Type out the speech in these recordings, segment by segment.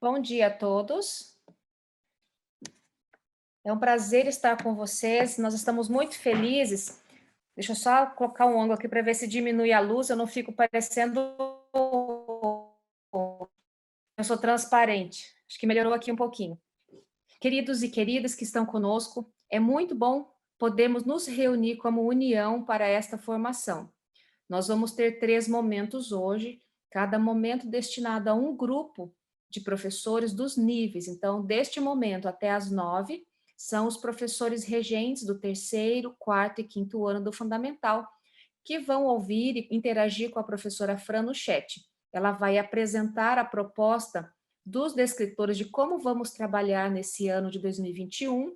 Bom dia a todos. É um prazer estar com vocês. Nós estamos muito felizes. Deixa eu só colocar um ângulo aqui para ver se diminui a luz. Eu não fico parecendo. Eu sou transparente. Acho que melhorou aqui um pouquinho. Queridos e queridas que estão conosco, é muito bom podermos nos reunir como união para esta formação. Nós vamos ter 3 momentos hoje, cada momento destinado a um grupo de professores dos níveis. Então, deste momento até às 9, são os professores regentes do terceiro, quarto e quinto ano do Fundamental, que vão ouvir e interagir com a professora Fran no chat. Ela vai apresentar a proposta dos descritores de como vamos trabalhar nesse ano de 2021,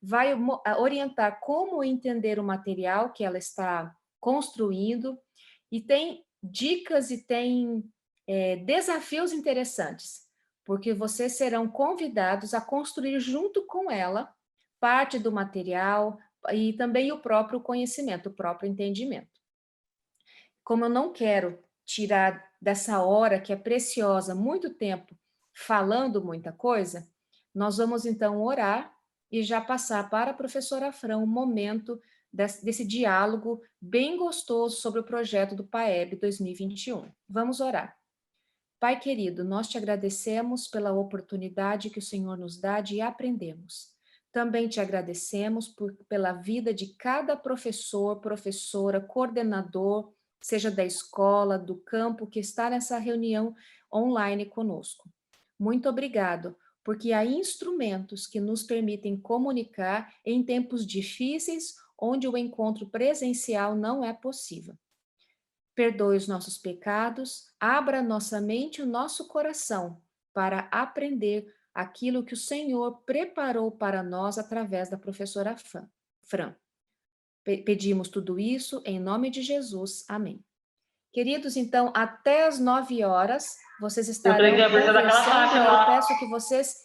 vai orientar como entender o material que ela está construindo, e tem dicas e tem desafios interessantes, porque vocês serão convidados a construir junto com ela parte do material e também o próprio conhecimento, o próprio entendimento. Como eu não quero tirar dessa hora que é preciosa, muito tempo falando muita coisa, nós vamos então orar e já passar para a professora Fran um momento desse diálogo bem gostoso sobre o projeto do PAEB 2021. Vamos orar. Pai querido, nós te agradecemos pela oportunidade que o Senhor nos dá de aprendermos. Também te agradecemos pela vida de cada professor, professora, coordenador, seja da escola, do campo, que está nessa reunião online conosco. Muito obrigado, porque há instrumentos que nos permitem comunicar em tempos difíceis, onde o encontro presencial não é possível. Perdoe os nossos pecados, abra nossa mente e o nosso coração para aprender aquilo que o Senhor preparou para nós através da professora Fran. Pedimos tudo isso em nome de Jesus. Amém. Queridos, então, até às 9 horas, vocês estarão conversando e eu peço que vocês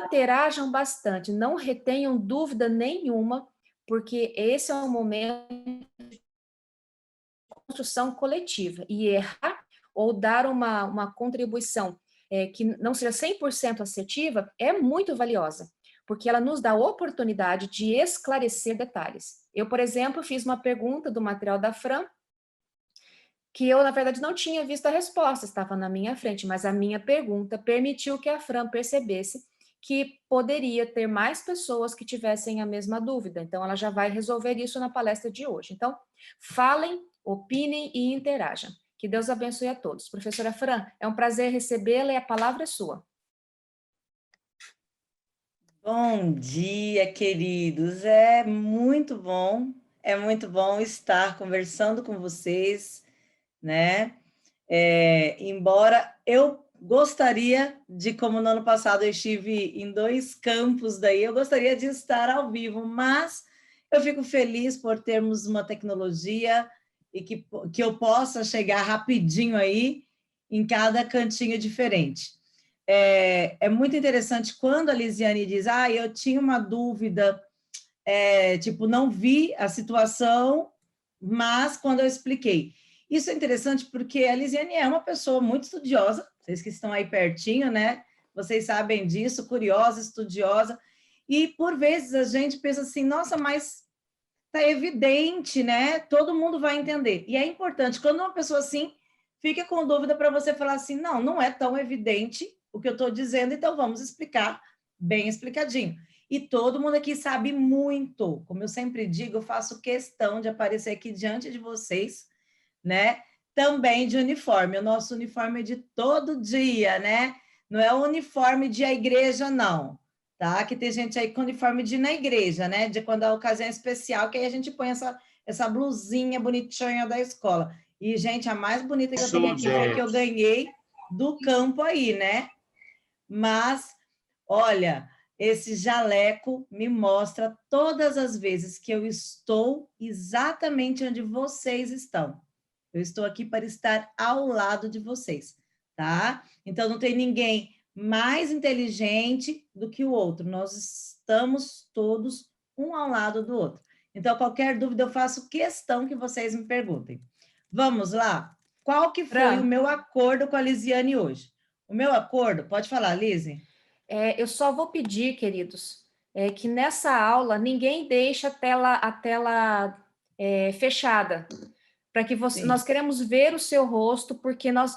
interajam bastante, não retenham dúvida nenhuma, porque esse é um momento construção coletiva, e errar ou dar uma contribuição que não seja 100% assertiva é muito valiosa, porque ela nos dá a oportunidade de esclarecer detalhes. Eu, por exemplo, fiz uma pergunta do material da Fran, que eu, na verdade, não tinha visto a resposta, estava na minha frente, mas a minha pergunta permitiu que a Fran percebesse que poderia ter mais pessoas que tivessem a mesma dúvida. Então, ela já vai resolver isso na palestra de hoje. Então, falem, opinem e interajam. Que Deus abençoe a todos. Professora Fran, é um prazer recebê-la e a palavra é sua. Bom dia, queridos. É muito bom estar conversando com vocês, né? Embora eu gostaria de, como no ano passado eu estive em 2 campos daí, eu gostaria de estar ao vivo, mas eu fico feliz por termos uma tecnologia e que eu possa chegar rapidinho aí em cada cantinho diferente. É muito interessante quando a Lisiane diz, eu tinha uma dúvida, tipo, não vi a situação, mas quando eu expliquei. Isso é interessante porque a Lisiane é uma pessoa muito estudiosa, vocês que estão aí pertinho, né? Vocês sabem disso, curiosa, estudiosa, e por vezes a gente pensa assim, nossa, mas tá evidente, né? Todo mundo vai entender. E é importante, quando uma pessoa assim fica com dúvida para você falar assim, não, não é tão evidente o que eu estou dizendo, então vamos explicar bem explicadinho. E todo mundo aqui sabe muito, como eu sempre digo, eu faço questão de aparecer aqui diante de vocês, né? Também de uniforme, o nosso uniforme é de todo dia, né? Não é o uniforme de a igreja, não, tá? Que tem gente aí com uniforme de ir na igreja, né? De quando a ocasião é especial, que aí a gente põe essa blusinha bonitinha da escola. E, gente, a mais bonita que eu tenho aqui foi que eu ganhei do campo aí, né? Mas, olha, esse jaleco me mostra todas as vezes que eu estou exatamente onde vocês estão. Eu estou aqui para estar ao lado de vocês, tá? Então, não tem ninguém mais inteligente do que o outro. Nós estamos todos um ao lado do outro. Então, qualquer dúvida, eu faço questão que vocês me perguntem. Vamos lá? Qual que foi o meu acordo com a Lisiane hoje? O meu acordo, pode falar, Lise? Eu só vou pedir, queridos, que nessa aula ninguém deixe a tela fechada, para que Sim. nós queremos ver o seu rosto, porque nós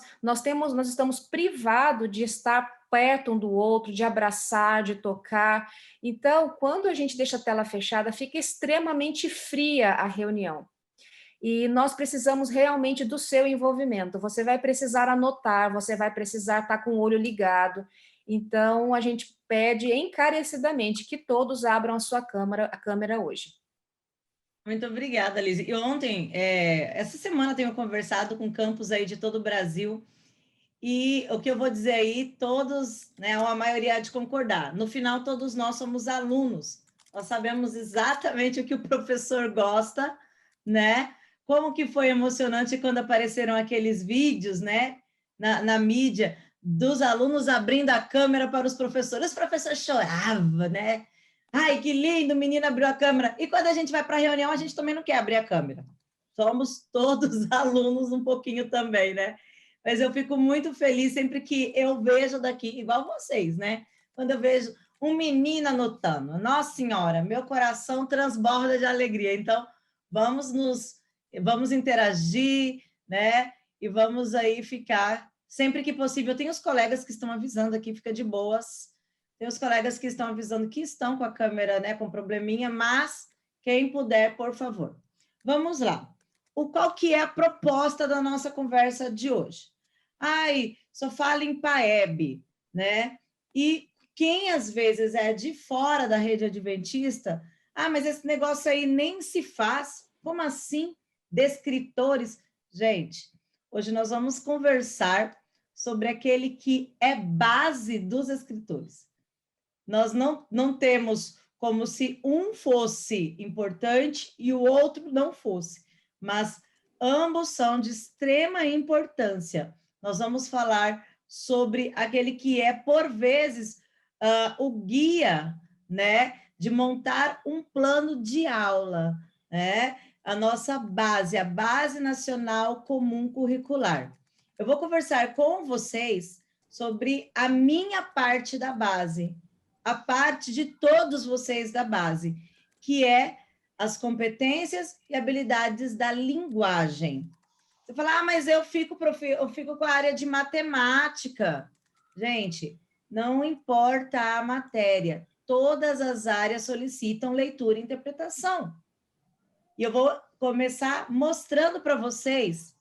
estamos privados de estar perto um do outro, de abraçar, de tocar. Então, quando a gente deixa a tela fechada, fica extremamente fria a reunião. E nós precisamos realmente do seu envolvimento. Você vai precisar anotar, você vai precisar estar com o olho ligado. Então, a gente pede encarecidamente que todos abram a câmera hoje. Muito obrigada, Lise. E ontem, essa semana, tenho conversado com campos aí de todo o Brasil. E o que eu vou dizer aí, todos, né, a maioria há de concordar. No final, todos nós somos alunos. Nós sabemos exatamente o que o professor gosta, né? Como que foi emocionante quando apareceram aqueles vídeos, né, na mídia, dos alunos abrindo a câmera para os professores. Os professores choravam, né? Ai, que lindo, o menino abriu a câmera. E quando a gente vai para a reunião, a gente também não quer abrir a câmera. Somos todos alunos um pouquinho também, né? Mas eu fico muito feliz sempre que eu vejo daqui, igual vocês, né? Quando eu vejo um menino anotando. Nossa Senhora, meu coração transborda de alegria. Então, vamos interagir, né? E vamos aí ficar, sempre que possível. Tem os colegas que estão avisando aqui, fica de boas. Tem os colegas que estão avisando que estão com a câmera, né, com probleminha, mas quem puder, por favor. Vamos lá. Qual que é a proposta da nossa conversa de hoje? Ai, só fala em PAEB, né? E quem às vezes é de fora da rede adventista, mas esse negócio aí nem se faz. Como assim? Descritores? Gente, hoje nós vamos conversar sobre aquele que é base dos escritores. Nós não temos como se um fosse importante e o outro não fosse, mas ambos são de extrema importância. Nós vamos falar sobre aquele que é, por vezes, o guia, né, de montar um plano de aula, né? A nossa base, a Base Nacional Comum Curricular. Eu vou conversar com vocês sobre a minha parte da base, a parte de todos vocês da base, que é as competências e habilidades da linguagem. Você fala, mas eu fico com a área de matemática. Gente, não importa a matéria, todas as áreas solicitam leitura e interpretação. E eu vou começar mostrando para vocês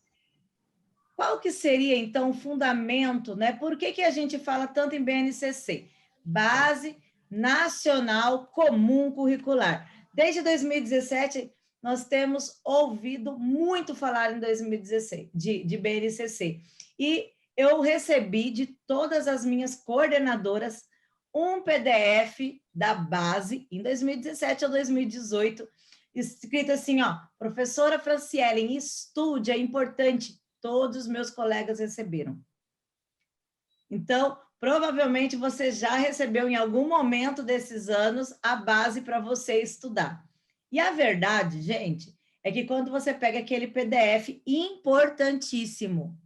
qual que seria, então, o fundamento, né? Por que a gente fala tanto em BNCC? Base Nacional Comum Curricular. Desde 2017, nós temos ouvido muito falar em 2016, de BNCC. E eu recebi de todas as minhas coordenadoras um PDF da base, em 2017 ou 2018, escrito assim, ó, professora Franciele, estude, é importante. Todos os meus colegas receberam. Então, provavelmente você já recebeu em algum momento desses anos a base para você estudar. E a verdade, gente, é que quando você pega aquele PDF importantíssimo,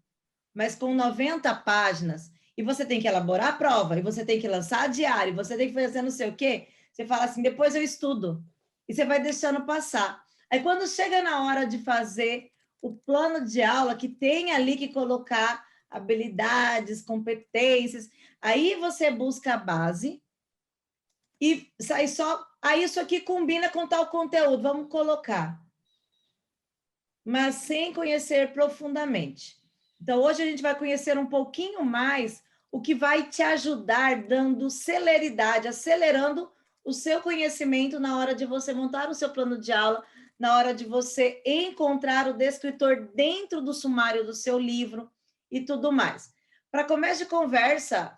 mas com 90 páginas, e você tem que elaborar a prova, e você tem que lançar a diário, e você tem que fazer não sei o quê, você fala assim, depois eu estudo. E você vai deixando passar. Aí, quando chega na hora de fazer o plano de aula, que tem ali que colocar habilidades, competências, aí você busca a base e sai só, isso aqui combina com tal conteúdo, vamos colocar. Mas sem conhecer profundamente. Então, hoje a gente vai conhecer um pouquinho mais o que vai te ajudar, dando celeridade, acelerando o seu conhecimento na hora de você montar o seu plano de aula, na hora de você encontrar o descritor dentro do sumário do seu livro e tudo mais. Para começo de conversa,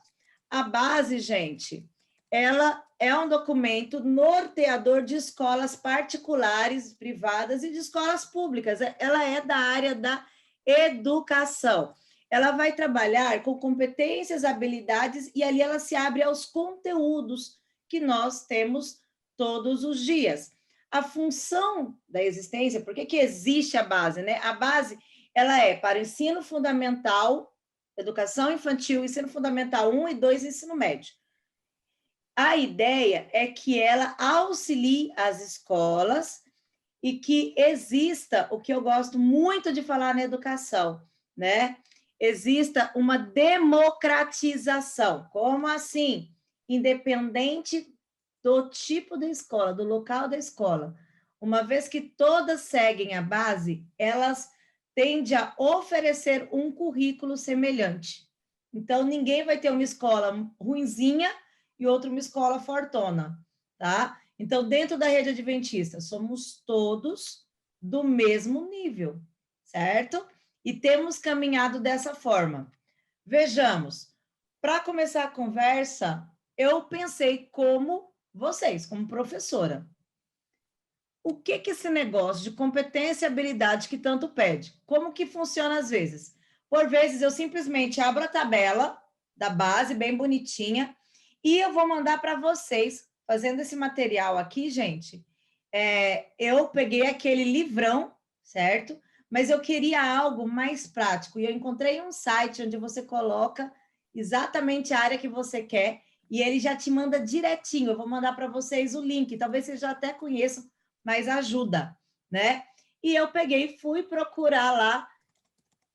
a base, gente, ela é um documento norteador de escolas particulares, privadas e de escolas públicas. Ela é da área da educação. Ela vai trabalhar com competências, habilidades, e ali ela se abre aos conteúdos que nós temos todos os dias. A função da existência, por que existe a base, né? A base, ela é para o ensino fundamental educação infantil, ensino fundamental 1 e 2, ensino médio. A ideia é que ela auxilie as escolas e que exista, o que eu gosto muito de falar na educação, né? Exista uma democratização. Como assim? Independente do tipo da escola, do local da escola. Uma vez que todas seguem a base, elas tendem a oferecer um currículo semelhante. Então, ninguém vai ter uma escola ruinzinha e outra uma escola fortona, tá? Então, dentro da rede adventista, somos todos do mesmo nível, certo? E temos caminhado dessa forma. Vejamos, para começar a conversa, eu pensei como vocês, como professora. O que esse negócio de competência e habilidade que tanto pede? Como que funciona às vezes? Por vezes, eu simplesmente abro a tabela da base, bem bonitinha, e eu vou mandar para vocês, fazendo esse material aqui, gente. Eu peguei aquele livrão, certo? Mas eu queria algo mais prático, e eu encontrei um site onde você coloca exatamente a área que você quer, e ele já te manda direitinho. Eu vou mandar para vocês o link, talvez vocês já até conheçam, mas ajuda, né? E eu peguei, fui procurar lá,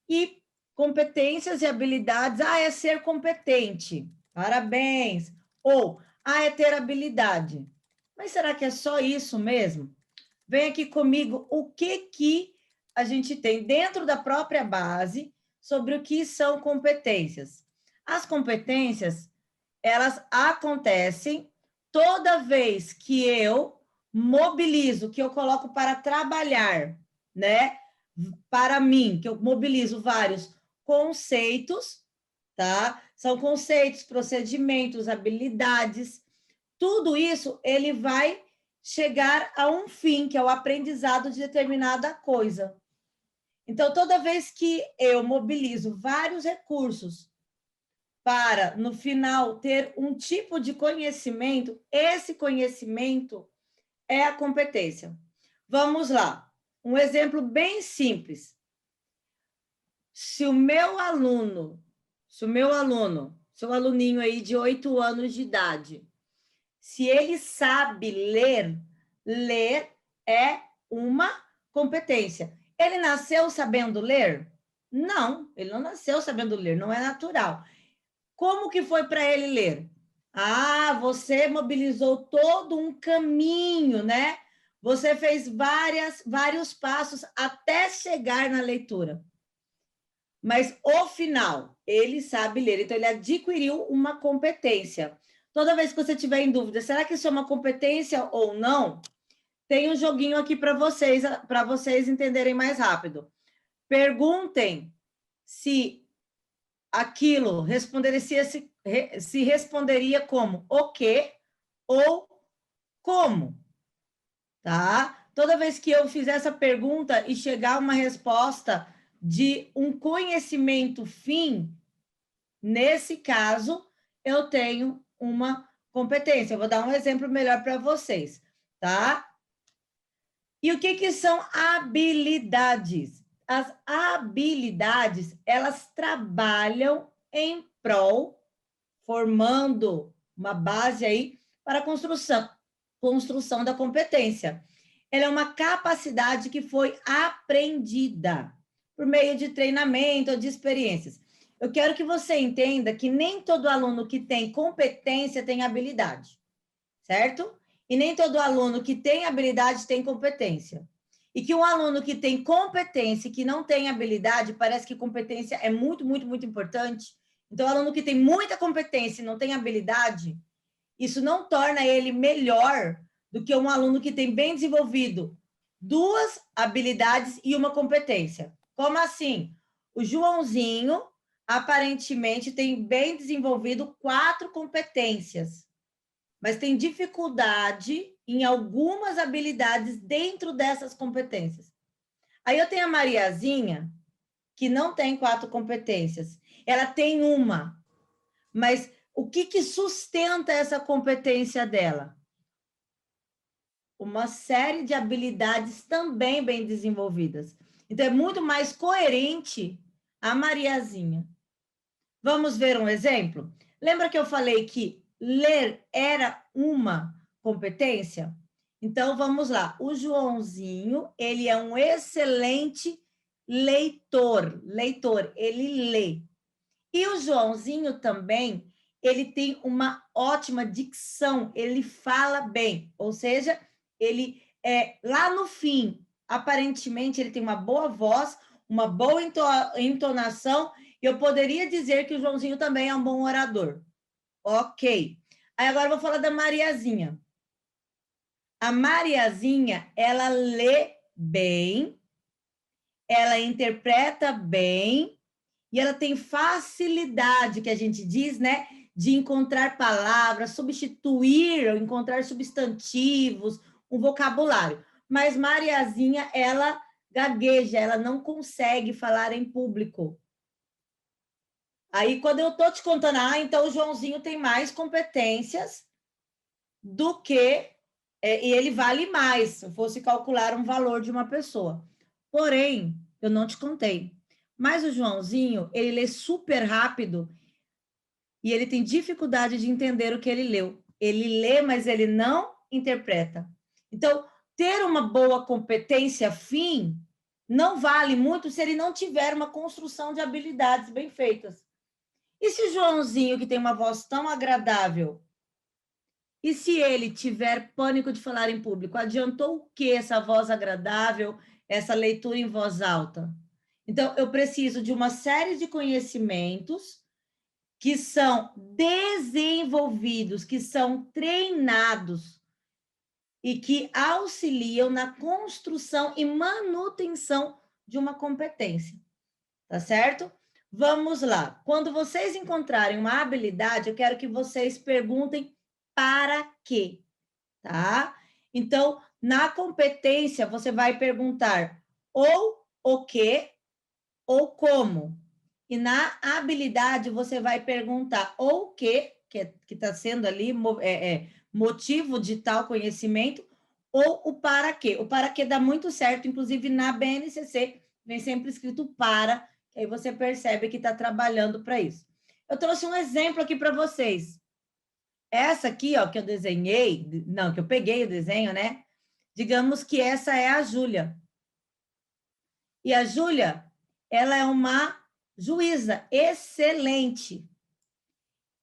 e competências e habilidades, é ser competente, parabéns, ou, é ter habilidade. Mas será que é só isso mesmo? Vem aqui comigo, o que a gente tem dentro da própria base sobre o que são competências. As competências, elas acontecem toda vez que eu mobilizo, que eu coloco para trabalhar, né? Para mim, que eu mobilizo vários conceitos, tá? São conceitos, procedimentos, habilidades. Tudo isso, ele vai chegar a um fim, que é o aprendizado de determinada coisa. Então, toda vez que eu mobilizo vários recursos para, no final, ter um tipo de conhecimento, esse conhecimento é a competência. Vamos lá. Um exemplo bem simples. Se o meu aluno, seu aluninho aí de 8 anos de idade, se ele sabe ler, ler é uma competência. Ele nasceu sabendo ler? Não, ele não nasceu sabendo ler, não é natural. Como que foi para ele ler? Você mobilizou todo um caminho, né? Você fez vários passos até chegar na leitura. Mas o final, ele sabe ler, então ele adquiriu uma competência. Toda vez que você tiver em dúvida, será que isso é uma competência ou não? Tem um joguinho aqui para vocês entenderem mais rápido. Perguntem se aquilo se responderia como o quê ou como, tá? Toda vez que eu fizer essa pergunta e chegar uma resposta de um conhecimento fim, nesse caso, eu tenho uma competência. Eu vou dar um exemplo melhor para vocês, tá? E o que são habilidades? As habilidades, elas trabalham em prol, formando uma base aí para a construção da competência. Ela é uma capacidade que foi aprendida por meio de treinamento ou de experiências. Eu quero que você entenda que nem todo aluno que tem competência tem habilidade, certo? E nem todo aluno que tem habilidade tem competência. E que um aluno que tem competência e que não tem habilidade, parece que competência é muito, muito, muito importante. Então, o aluno que tem muita competência e não tem habilidade, isso não torna ele melhor do que um aluno que tem bem desenvolvido 2 habilidades e uma competência. Como assim? O Joãozinho, aparentemente, tem bem desenvolvido 4 competências, mas tem dificuldade em algumas habilidades dentro dessas competências. Aí eu tenho a Mariazinha, que não tem 4 competências. Ela tem uma, mas o que sustenta essa competência dela? Uma série de habilidades também bem desenvolvidas. Então, é muito mais coerente a Mariazinha. Vamos ver um exemplo? Lembra que eu falei que ler era uma competência? Então, vamos lá. O Joãozinho, ele é um excelente leitor. Leitor, ele lê. E o Joãozinho também, ele tem uma ótima dicção, ele fala bem, ou seja, ele lá no fim, aparentemente ele tem uma boa voz, uma boa entonação, e eu poderia dizer que o Joãozinho também é um bom orador. Ok. Aí agora eu vou falar da Mariazinha. A Mariazinha, ela lê bem, ela interpreta bem, e ela tem facilidade, que a gente diz, né, de encontrar palavras, substituir, ou encontrar substantivos, um vocabulário. Mas Mariazinha, ela gagueja, ela não consegue falar em público. Aí, quando eu estou te contando, então o Joãozinho tem mais competências do que... e ele vale mais, se eu fosse calcular um valor de uma pessoa. Porém, eu não te contei. Mas o Joãozinho, ele lê super rápido e ele tem dificuldade de entender o que ele leu. Ele lê, mas ele não interpreta. Então, ter uma boa competência fim não vale muito se ele não tiver uma construção de habilidades bem feitas. E se o Joãozinho, que tem uma voz tão agradável, e se ele tiver pânico de falar em público, adiantou o que essa voz agradável, essa leitura em voz alta? Então, eu preciso de uma série de conhecimentos que são desenvolvidos, que são treinados e que auxiliam na construção e manutenção de uma competência. Tá certo? Vamos lá. Quando vocês encontrarem uma habilidade, eu quero que vocês perguntem para quê, tá? Então, na competência, você vai perguntar ou o que ou como. E na habilidade, você vai perguntar ou o que está sendo ali motivo de tal conhecimento, ou o para quê. O para quê dá muito certo, inclusive na BNCC, vem sempre escrito para, que aí você percebe que está trabalhando para isso. Eu trouxe um exemplo aqui para vocês. Essa aqui, ó, que eu desenhei, não, que eu peguei o desenho, né? Digamos que essa é a Júlia. E a Júlia, ela é uma juíza excelente.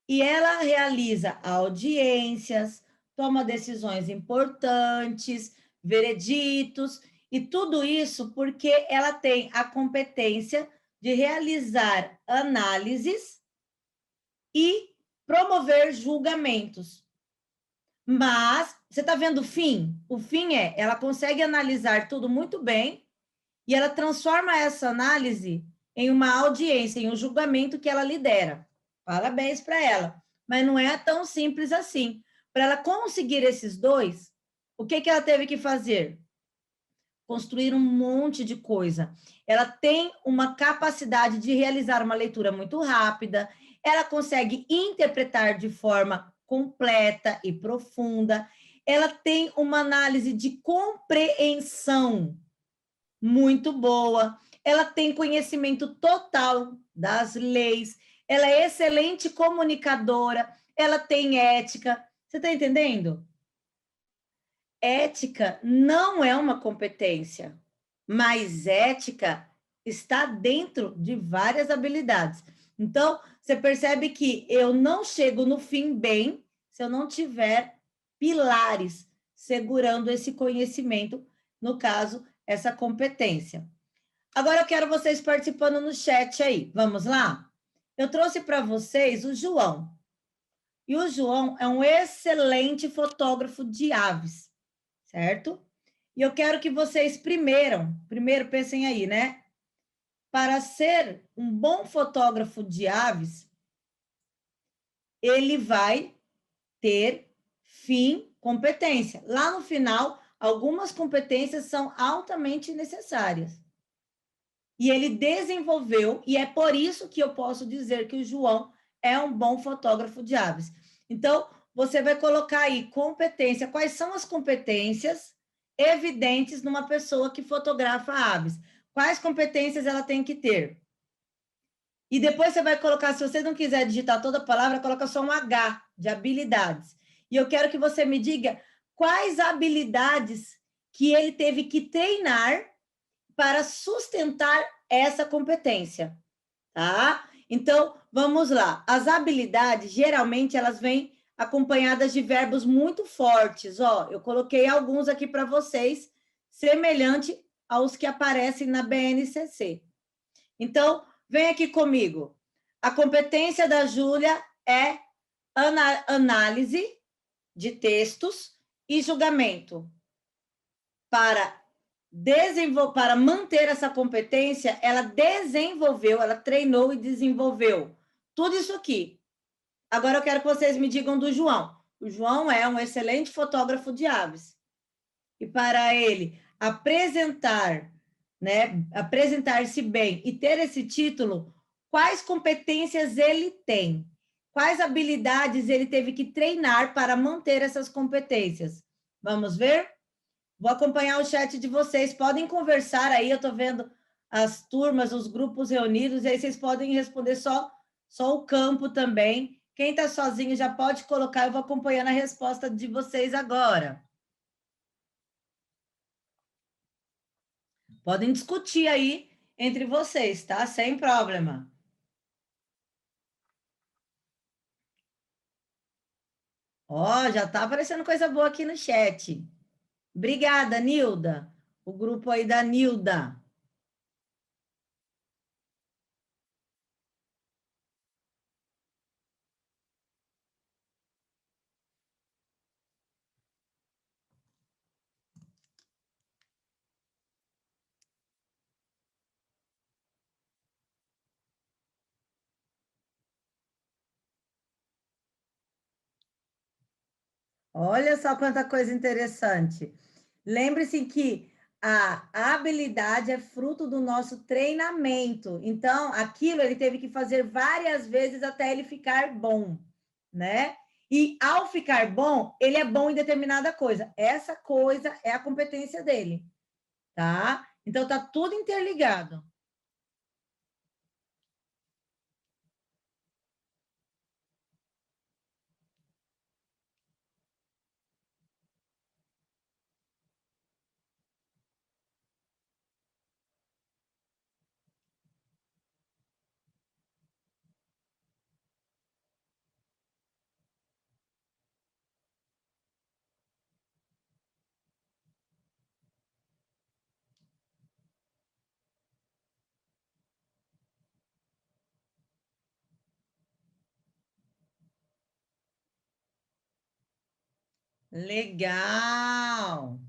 E ela realiza audiências, toma decisões importantes, vereditos, e tudo isso porque ela tem a competência de realizar análises e promover julgamentos. Mas, você está vendo o fim? O fim ela consegue analisar tudo muito bem e ela transforma essa análise em uma audiência, em um julgamento que ela lidera. Parabéns para ela. Mas não é tão simples assim. Para ela conseguir esses dois, o que ela teve que fazer? Construir um monte de coisa. Ela tem uma capacidade de realizar uma leitura muito rápida, ela consegue interpretar de forma completa e profunda, ela tem uma análise de compreensão muito boa, ela tem conhecimento total das leis, ela é excelente comunicadora, ela tem ética. Você está entendendo? Ética não é uma competência, mas ética está dentro de várias habilidades. Então, você percebe que eu não chego no fim bem se eu não tiver pilares segurando esse conhecimento, no caso, essa competência. Agora eu quero vocês participando no chat aí. Vamos lá? Eu trouxe para vocês o João. E o João é um excelente fotógrafo de aves, certo? E eu quero que vocês primeiro pensem aí, né? Para ser um bom fotógrafo de aves, ele vai ter competência. Lá no final, algumas competências são altamente necessárias. E ele desenvolveu, e é por isso que eu posso dizer que o João é um bom fotógrafo de aves. Então, você vai colocar aí competência. Quais são as competências evidentes numa pessoa que fotografa aves? Quais competências ela tem que ter? E depois você vai colocar, se você não quiser digitar toda a palavra, coloca só um H de habilidades. E eu quero que você me diga quais habilidades que ele teve que treinar para sustentar essa competência, tá? Então, vamos lá. As habilidades, geralmente, elas vêm acompanhadas de verbos muito fortes. Ó, eu coloquei alguns aqui para vocês, semelhante aos que aparecem na BNCC. Então, vem aqui comigo. A competência da Júlia é análise de textos e julgamento. Para manter essa competência, ela desenvolveu, ela treinou e desenvolveu tudo isso aqui. Agora eu quero que vocês me digam do João. O João é um excelente fotógrafo de aves. E para ele apresentar, né, apresentar-se bem e ter esse título, quais competências ele tem? Quais habilidades ele teve que treinar para manter essas competências? Vamos ver? Vou acompanhar o chat de vocês. Podem conversar aí, eu estou vendo as turmas, os grupos reunidos, e aí vocês podem responder só o campo também. Quem está sozinho já pode colocar, eu vou acompanhando a resposta de vocês agora. Podem discutir aí entre vocês, tá? Sem problema. Ó, já tá aparecendo coisa boa aqui no chat. Obrigada, Nilda. O grupo aí da Nilda. Olha só quanta coisa interessante. Lembre-se que a habilidade é fruto do nosso treinamento. Então, aquilo ele teve que fazer várias vezes até ele ficar bom, né? E ao ficar bom, ele é bom em determinada coisa. Essa coisa é a competência dele, tá? Então, tá tudo interligado. Legal!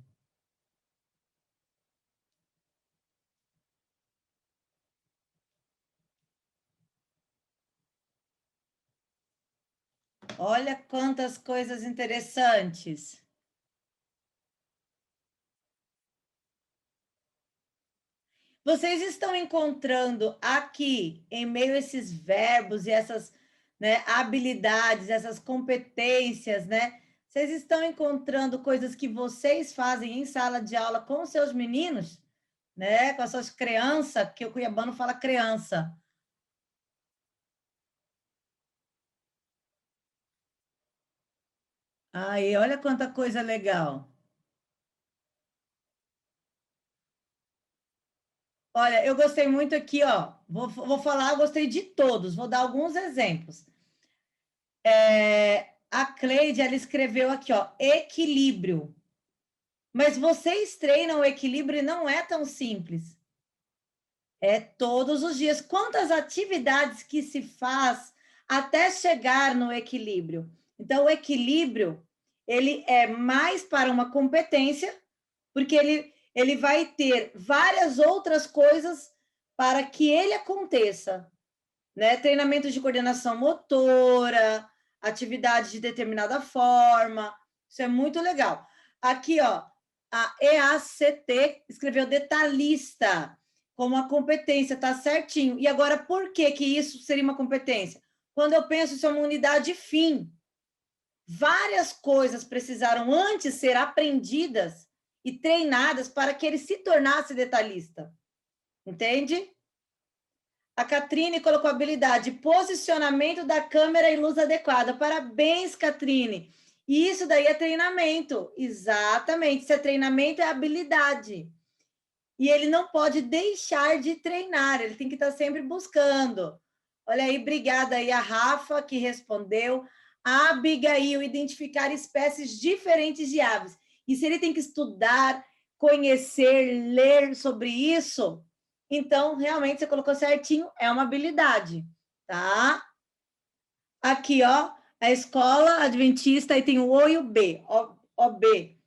Olha quantas coisas interessantes. Vocês estão encontrando aqui, em meio a esses verbos e essas, né, habilidades, essas competências, né? Vocês estão encontrando coisas que vocês fazem em sala de aula com seus meninos, né? Com as suas crianças, que o cuiabano fala criança. Aí, olha quanta coisa legal. Olha, eu gostei muito aqui, ó. Vou falar, eu gostei de todos, vou dar alguns exemplos. A Cleide, ela escreveu aqui, ó, equilíbrio. Mas vocês treinam o equilíbrio e não é tão simples. É todos os dias. Quantas atividades que se faz até chegar no equilíbrio? Então, o equilíbrio, ele é mais para uma competência, porque ele vai ter várias outras coisas para que ele aconteça, né? Treinamento de coordenação motora, atividade de determinada forma, isso é muito legal. Aqui, ó, a EACT escreveu detalhista como uma competência, tá certinho. E agora, por que que isso seria uma competência? Quando eu penso isso é uma unidade fim, várias coisas precisaram antes ser aprendidas e treinadas para que ele se tornasse detalhista. Entende? A Catrine colocou habilidade, posicionamento da câmera e luz adequada. Parabéns, Catrine. E isso daí é treinamento. Exatamente. Se é treinamento, é habilidade. E ele não pode deixar de treinar, ele tem que estar sempre buscando. Olha aí, obrigada aí a Rafa, que respondeu. A Abigail, identificar espécies diferentes de aves. E se ele tem que estudar, conhecer, ler sobre isso, então, realmente, você colocou certinho, é uma habilidade, tá? Aqui, ó, a escola adventista, aí tem o O e o B, OB.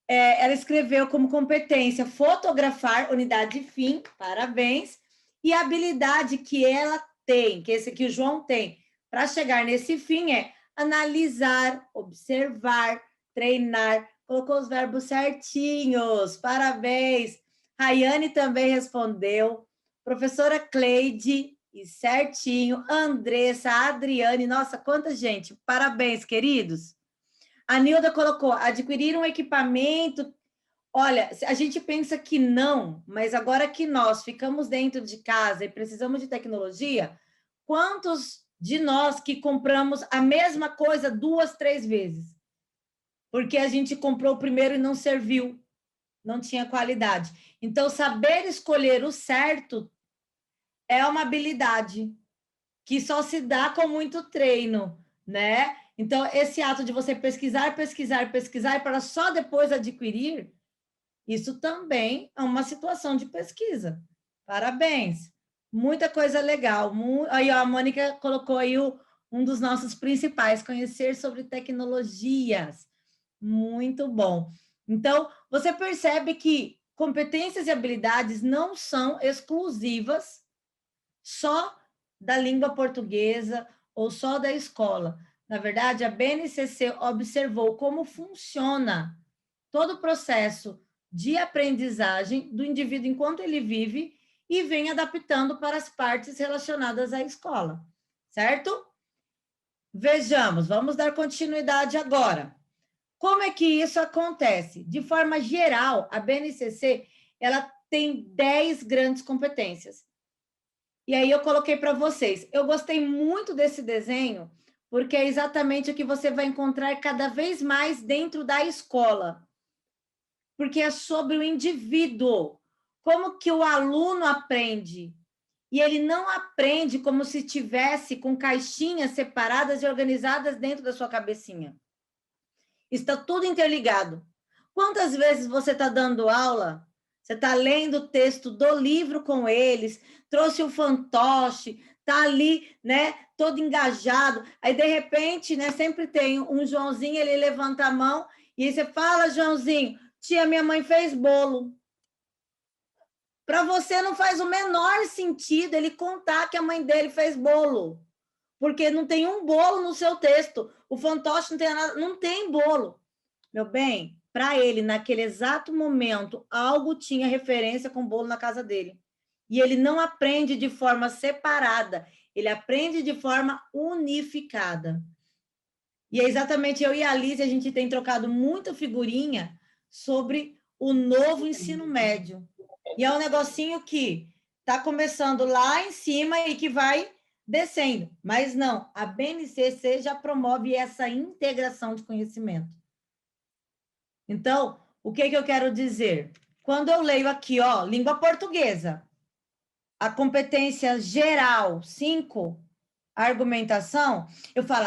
Ela escreveu como competência fotografar, unidade fim, parabéns, e a habilidade que ela tem, que esse aqui o João tem, para chegar nesse fim é analisar, observar, treinar, colocou os verbos certinhos, parabéns. Rayane também respondeu, professora Cleide, e certinho, Andressa, Adriane, nossa, quanta gente, parabéns, queridos. A Nilda colocou, adquirir um equipamento. Olha, a gente pensa que não, mas agora que nós ficamos dentro de casa e precisamos de tecnologia, quantos de nós que compramos a mesma coisa 2, 3 vezes? Porque a gente comprou o primeiro e não serviu, não tinha qualidade. Então, saber escolher o certo é uma habilidade que só se dá com muito treino, né? Então, esse ato de você pesquisar, pesquisar, pesquisar para só depois adquirir, isso também é uma situação de pesquisa. Parabéns. Muita coisa legal. Aí, ó, a Mônica colocou aí um dos nossos principais, conhecer sobre tecnologias. Muito bom. Então, você percebe que competências e habilidades não são exclusivas só da língua portuguesa ou só da escola. Na verdade, a BNCC observou como funciona todo o processo de aprendizagem do indivíduo enquanto ele vive e vem adaptando para as partes relacionadas à escola, certo? Vejamos, vamos dar continuidade agora. Como é que isso acontece? De forma geral, a BNCC, ela tem 10 grandes competências. E aí eu coloquei para vocês. Eu gostei muito desse desenho, porque é exatamente o que você vai encontrar cada vez mais dentro da escola. Porque é sobre o indivíduo. Como que o aluno aprende? E ele não aprende como se tivesse com caixinhas separadas e organizadas dentro da sua cabecinha. Está tudo interligado. Quantas vezes você está dando aula, você está lendo o texto do livro com eles, trouxe o fantoche, está ali, né, todo engajado, aí de repente, né, sempre tem um Joãozinho, ele levanta a mão e aí você fala, Joãozinho, tia, minha mãe fez bolo. Para você não faz o menor sentido ele contar que a mãe dele fez bolo, porque não tem um bolo no seu texto, o fantoche não tem nada, não tem bolo. Meu bem, para ele, naquele exato momento, algo tinha referência com o bolo na casa dele. E ele não aprende de forma separada, ele aprende de forma unificada. E é exatamente eu e a Alice, a gente tem trocado muita figurinha sobre o novo ensino médio. E é um negocinho que está começando lá em cima e que vai descendo. Mas não, a BNCC já promove essa integração de conhecimento. Então, o que eu quero dizer? Quando eu leio aqui, ó, língua portuguesa, a competência geral 5, argumentação, eu falo,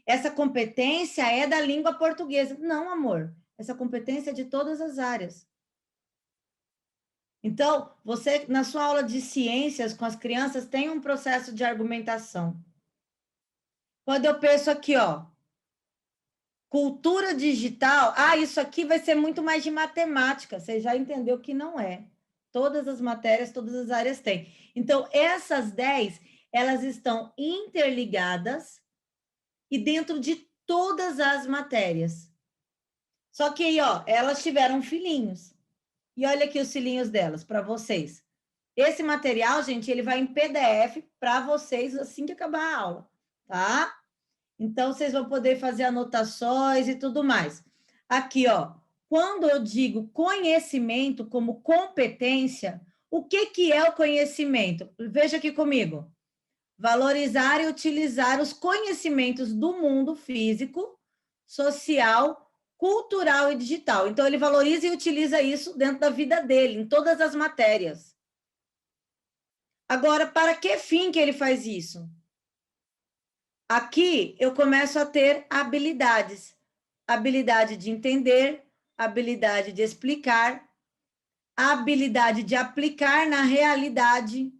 essa competência é da língua portuguesa. Não, amor, essa competência é de todas as áreas. Então, você, na sua aula de ciências com as crianças, tem um processo de argumentação. Quando eu penso aqui, ó, cultura digital, isso aqui vai ser muito mais de matemática. Você já entendeu que não é. Todas as matérias, todas as áreas têm. Então, essas 10, elas estão interligadas e dentro de todas as matérias. Só que aí, ó, elas tiveram filhinhos. E olha aqui os filhinhos delas, para vocês. Esse material, gente, ele vai em PDF para vocês assim que acabar a aula, tá? Então, vocês vão poder fazer anotações e tudo mais. Aqui, ó, quando eu digo conhecimento como competência, O que é o conhecimento? Veja aqui comigo. Valorizar e utilizar os conhecimentos do mundo físico, social, cultural e digital. Então, ele valoriza e utiliza isso dentro da vida dele, em todas as matérias. Agora, para que fim que ele faz isso? Aqui eu começo a ter habilidades. Habilidade de entender, habilidade de explicar, habilidade de aplicar na realidade,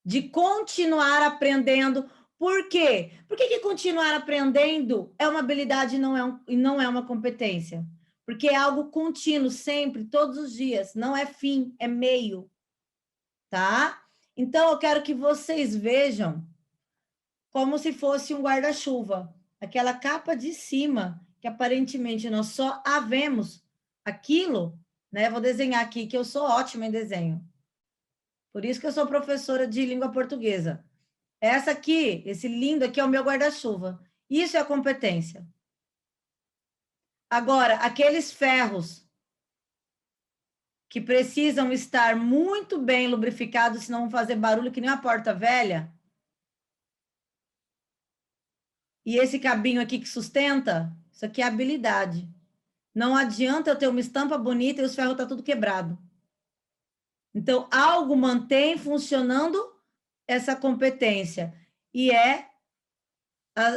de continuar aprendendo. Por quê? Por que continuar aprendendo é uma habilidade e não é uma competência? Porque é algo contínuo, sempre, todos os dias. Não é fim, é meio. Tá? Então, eu quero que vocês vejam como se fosse um guarda-chuva. Aquela capa de cima, que aparentemente nós só a vemos aquilo, né? Vou desenhar aqui, que eu sou ótima em desenho. Por isso que eu sou professora de língua portuguesa. Essa aqui, esse lindo aqui é o meu guarda-chuva. Isso é a competência. Agora, aqueles ferros que precisam estar muito bem lubrificados, senão vão fazer barulho que nem uma porta velha. E esse cabinho aqui que sustenta, isso aqui é habilidade. Não adianta eu ter uma estampa bonita e os ferros estão tudo quebrado. Então, algo mantém funcionando essa competência. E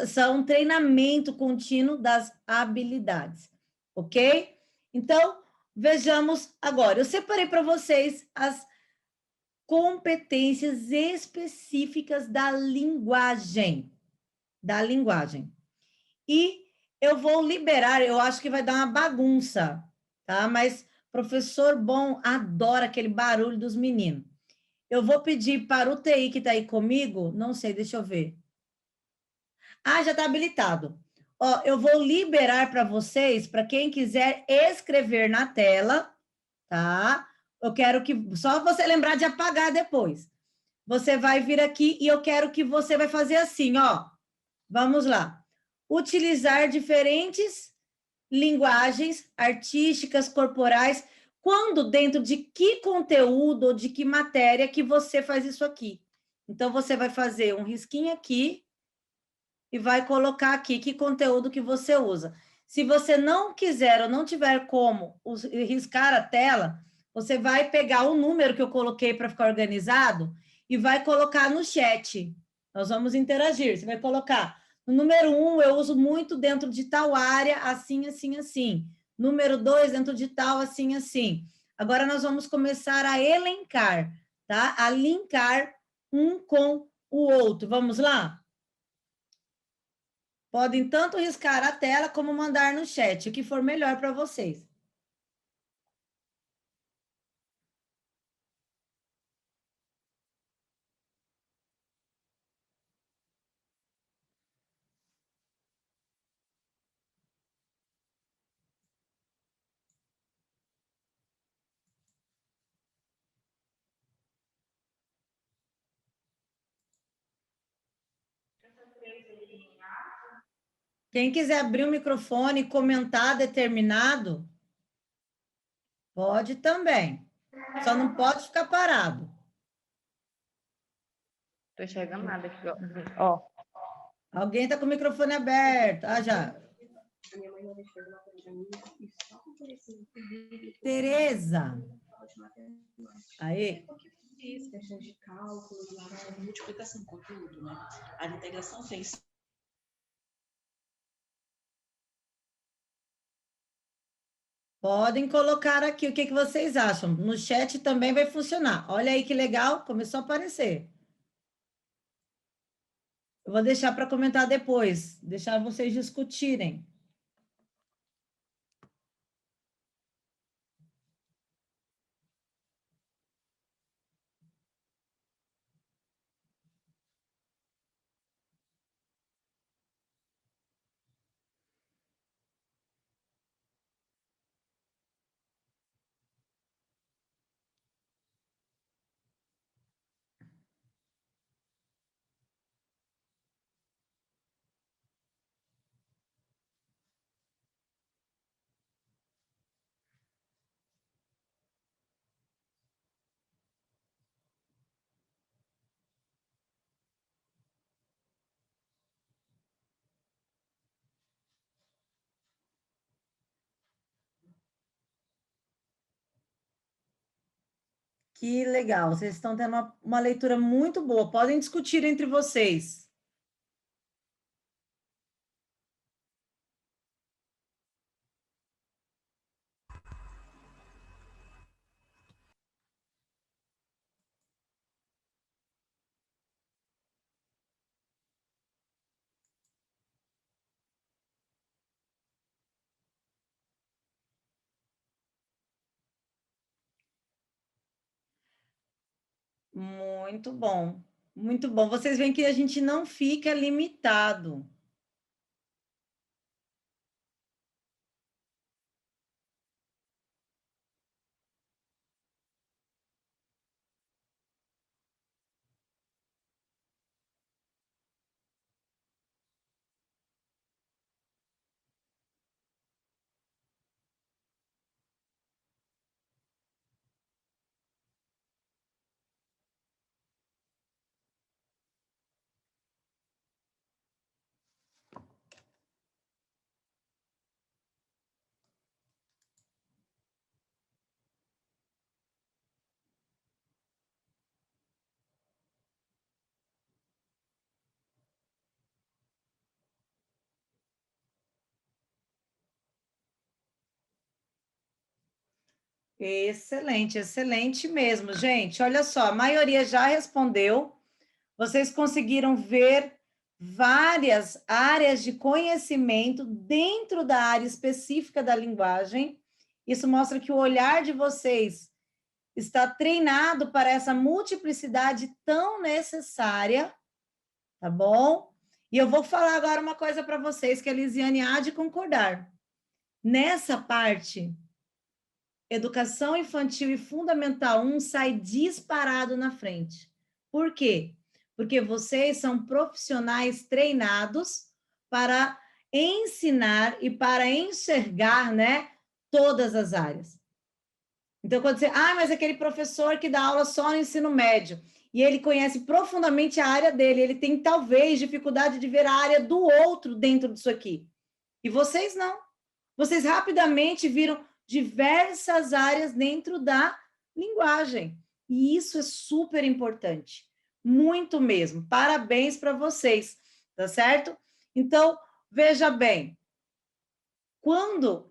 são um treinamento contínuo das habilidades. Ok? Então, vejamos agora. Eu separei para vocês as competências específicas da linguagem. Da linguagem. E eu vou liberar, eu acho que vai dar uma bagunça, tá? Mas professor bom adora aquele barulho dos meninos. Eu vou pedir para o TI que está aí comigo, não sei, deixa eu ver. Ah, já está habilitado. Ó, eu vou liberar para vocês, para quem quiser escrever na tela, tá? Eu quero que só você lembrar de apagar depois. Você vai vir aqui e eu quero que você vai fazer assim, ó. Vamos lá. Utilizar diferentes linguagens artísticas, corporais, quando dentro de que conteúdo ou de que matéria que você faz isso aqui. Então, você vai fazer um risquinho aqui e vai colocar aqui que conteúdo que você usa. Se você não quiser ou não tiver como riscar a tela, você vai pegar o número que eu coloquei para ficar organizado e vai colocar no chat. Nós vamos interagir. Você vai colocar no número 1, eu uso muito dentro de tal área, assim, assim, assim. Número 2, dentro de tal, assim, assim. Agora nós vamos começar a elencar, tá? A linkar um com o outro. Vamos lá? Podem tanto riscar a tela como mandar no chat, o que for melhor para vocês. Quem quiser abrir o microfone e comentar determinado, pode também. Só não pode ficar parado. Tô enxergando nada aqui, ó. Alguém está com o microfone aberto. Ah, já. Tereza. Aí. Fiz questão de cálculo, multiplicação, conteúdo, né? A integração fez. Podem colocar aqui o que vocês acham. No chat também vai funcionar. Olha aí que legal, começou a aparecer. Eu vou deixar para comentar depois, deixar vocês discutirem. Que legal, vocês estão tendo uma leitura muito boa. Podem discutir entre vocês. Muito bom, muito bom. Vocês veem que a gente não fica limitado. Excelente, excelente mesmo, gente. Olha só, a maioria já respondeu. Vocês conseguiram ver várias áreas de conhecimento dentro da área específica da linguagem. Isso mostra que o olhar de vocês está treinado para essa multiplicidade tão necessária, tá bom? E eu vou falar agora uma coisa para vocês que a Lisiane há de concordar. Nessa parte, Educação Infantil e Fundamental 1 sai disparado na frente. Por quê? Porque vocês são profissionais treinados para ensinar e para enxergar, né, todas as áreas. Então, quando você... mas aquele professor que dá aula só no ensino médio, e ele conhece profundamente a área dele, ele tem, talvez, dificuldade de ver a área do outro dentro disso aqui. E vocês não. Vocês rapidamente viram diversas áreas dentro da linguagem. E isso é super importante. Muito mesmo. Parabéns para vocês, tá certo? Então, veja bem. Quando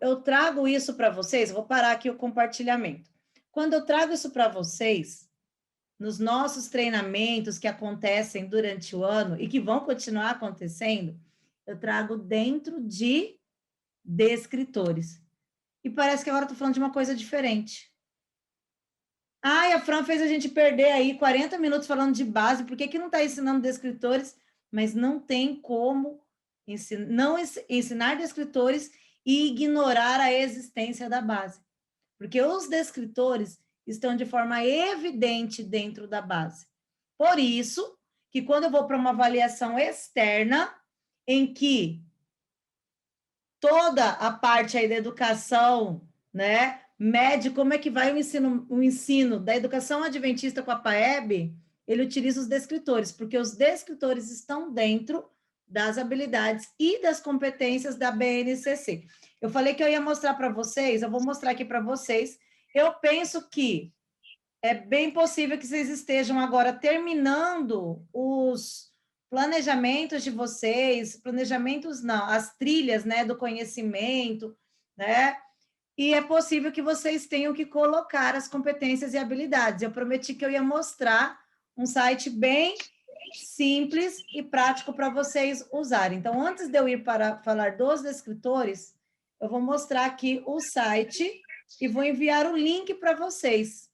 eu trago isso para vocês, vou parar aqui o compartilhamento. Quando eu trago isso para vocês, nos nossos treinamentos que acontecem durante o ano e que vão continuar acontecendo, eu trago dentro de descritores. E parece que agora eu estou falando de uma coisa diferente. E a Fran fez a gente perder aí 40 minutos falando de base, por que não está ensinando descritores? Mas não tem como ensinar descritores e ignorar a existência da base. Porque os descritores estão de forma evidente dentro da base. Por isso, que quando eu vou para uma avaliação externa, em que toda a parte aí da educação, né, mede como é que vai o ensino da educação adventista com a PAEB, ele utiliza os descritores, porque os descritores estão dentro das habilidades e das competências da BNCC. Eu falei que eu ia mostrar para vocês, eu vou mostrar aqui para vocês. Eu penso que é bem possível que vocês estejam agora terminando os planejamentos de vocês, planejamentos não, as trilhas, né, do conhecimento, né? E é possível que vocês tenham que colocar as competências e habilidades. Eu prometi que eu ia mostrar um site bem simples e prático para vocês usarem. Então, antes de eu ir para falar dos descritores, eu vou mostrar aqui o site e vou enviar o link para vocês.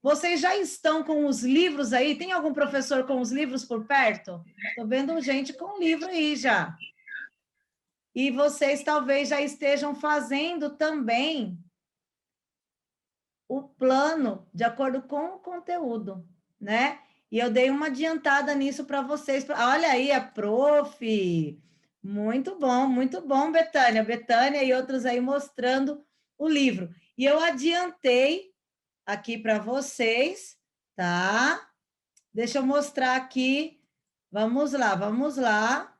Vocês já estão com os livros aí? Tem algum professor com os livros por perto? Estou vendo gente com livro aí já. E vocês talvez já estejam fazendo também o plano de acordo com o conteúdo, né? E eu dei uma adiantada nisso para vocês. Olha aí, a prof. Muito bom, Betânia. Betânia e outros aí mostrando o livro. E eu adiantei aqui para vocês, tá? Deixa eu mostrar aqui. Vamos lá.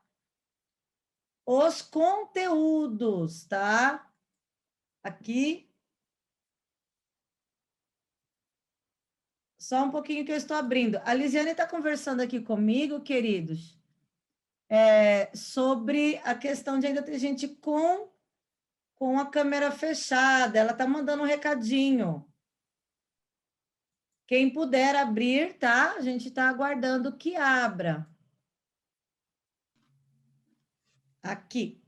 Os conteúdos, tá? Aqui. Só um pouquinho que eu estou abrindo. A Lisiane está conversando aqui comigo, queridos, sobre a questão de ainda ter gente com a câmera fechada. Ela está mandando um recadinho. Quem puder abrir, tá? A gente está aguardando que abra. Aqui.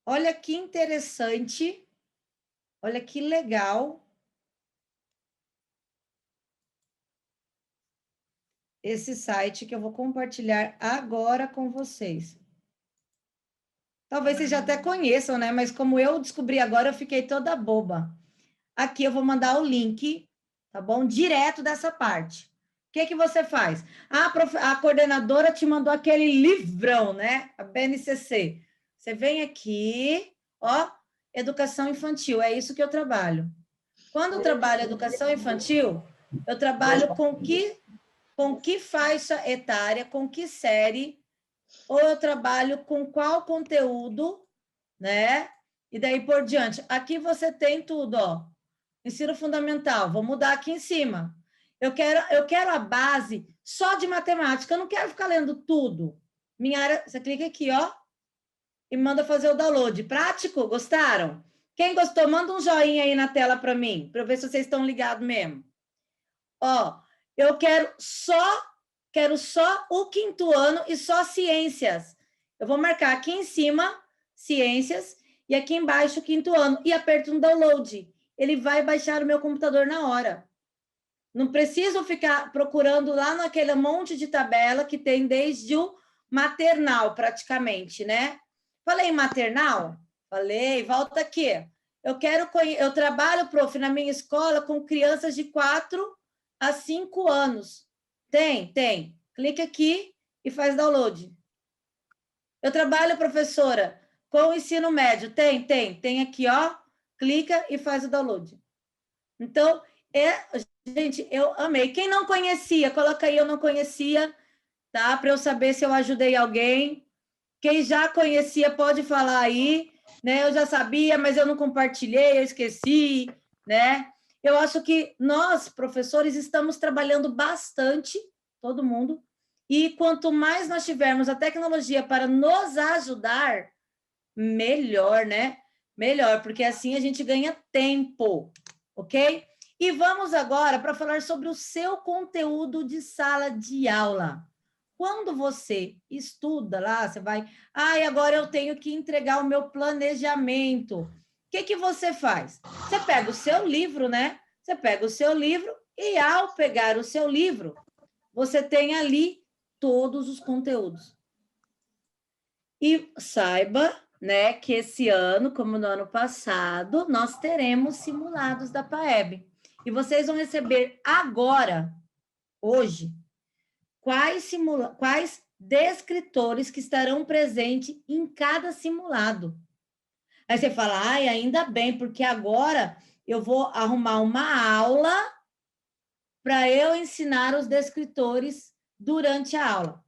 Olha que interessante. Olha que legal. Esse site que eu vou compartilhar agora com vocês. Talvez vocês já até conheçam, né? Mas como eu descobri agora, eu fiquei toda boba. Aqui eu vou mandar o link, tá bom? Direto dessa parte. O que que você faz? A coordenadora te mandou aquele livrão, né? A BNCC. Você vem aqui, ó, educação infantil, é isso que eu trabalho. Quando eu trabalho educação infantil, eu trabalho com que faixa etária, com que série, ou eu trabalho com qual conteúdo, né? E daí por diante. Aqui você tem tudo, ó. Ensino fundamental, vou mudar aqui em cima. Eu quero a base só de matemática, eu não quero ficar lendo tudo. Minha área, você clica aqui, ó, e manda fazer o download. Prático? Gostaram? Quem gostou, manda um joinha aí na tela para mim, para eu ver se vocês estão ligados mesmo. Ó, eu quero só o quinto ano e só ciências. Eu vou marcar aqui em cima, ciências, e aqui embaixo, quinto ano, e aperto no download. Ele vai baixar o meu computador na hora. Não preciso ficar procurando lá naquele monte de tabela que tem desde o maternal, praticamente, né? Falei maternal? Falei, volta aqui. Eu trabalho, prof, na minha escola com crianças de 4 a 5 anos. Tem. Clica aqui e faz download. Eu trabalho, professora, com o ensino médio. Tem aqui, ó. Clica e faz o download. Então, gente, eu amei. Quem não conhecia, coloca aí, eu não conhecia, tá? Para eu saber se eu ajudei alguém. Quem já conhecia, pode falar aí, né? Eu já sabia, mas eu não compartilhei, eu esqueci, né? Eu acho que nós, professores, estamos trabalhando bastante, todo mundo, e quanto mais nós tivermos a tecnologia para nos ajudar, melhor, né? Melhor, porque assim a gente ganha tempo, ok? E vamos agora para falar sobre o seu conteúdo de sala de aula. Quando você estuda lá, você vai... agora eu tenho que entregar o meu planejamento. O que você faz? Você pega o seu livro, né? Você pega o seu livro e, ao pegar o seu livro, você tem ali todos os conteúdos. E saiba, né, que esse ano, como no ano passado, nós teremos simulados da PAEB. E vocês vão receber agora, hoje, quais descritores que estarão presentes em cada simulado. Aí você fala, ainda bem, porque agora eu vou arrumar uma aula para eu ensinar os descritores durante a aula.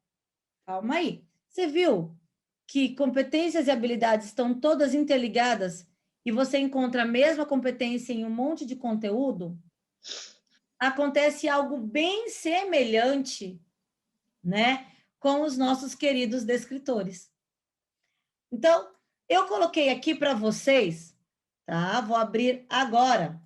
Calma aí. Você viu que competências e habilidades estão todas interligadas e você encontra a mesma competência em um monte de conteúdo? Acontece algo bem semelhante, né, com os nossos queridos descritores. Então, eu coloquei aqui para vocês, tá? Vou abrir agora.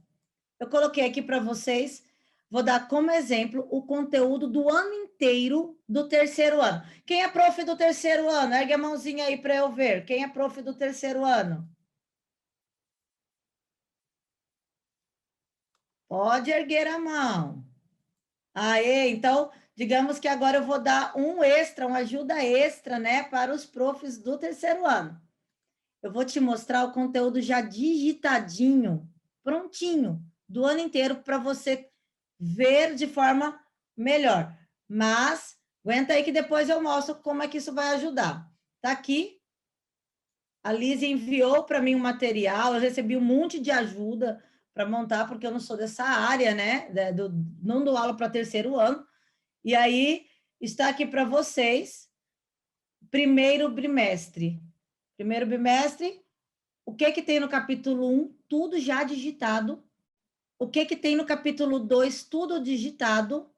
Eu coloquei aqui para vocês, vou dar como exemplo o conteúdo do ano inteiro do terceiro ano. Quem é prof do terceiro ano? Ergue a mãozinha aí para eu ver. Quem é prof do terceiro ano? Pode erguer a mão. Aê, então, digamos que agora eu vou dar um extra, uma ajuda extra, né, para os profs do terceiro ano. Eu vou te mostrar o conteúdo já digitadinho, prontinho, do ano inteiro, para você ver de forma melhor. Mas, aguenta aí que depois eu mostro como é que isso vai ajudar. Tá aqui. A Liz enviou para mim um material, eu recebi um monte de ajuda para montar, porque eu não sou dessa área, né? Não dou aula para terceiro ano. E aí, está aqui para vocês, primeiro bimestre. Primeiro bimestre, o que tem no capítulo 1? Tudo já digitado, o que tem no capítulo 2, tudo digitado,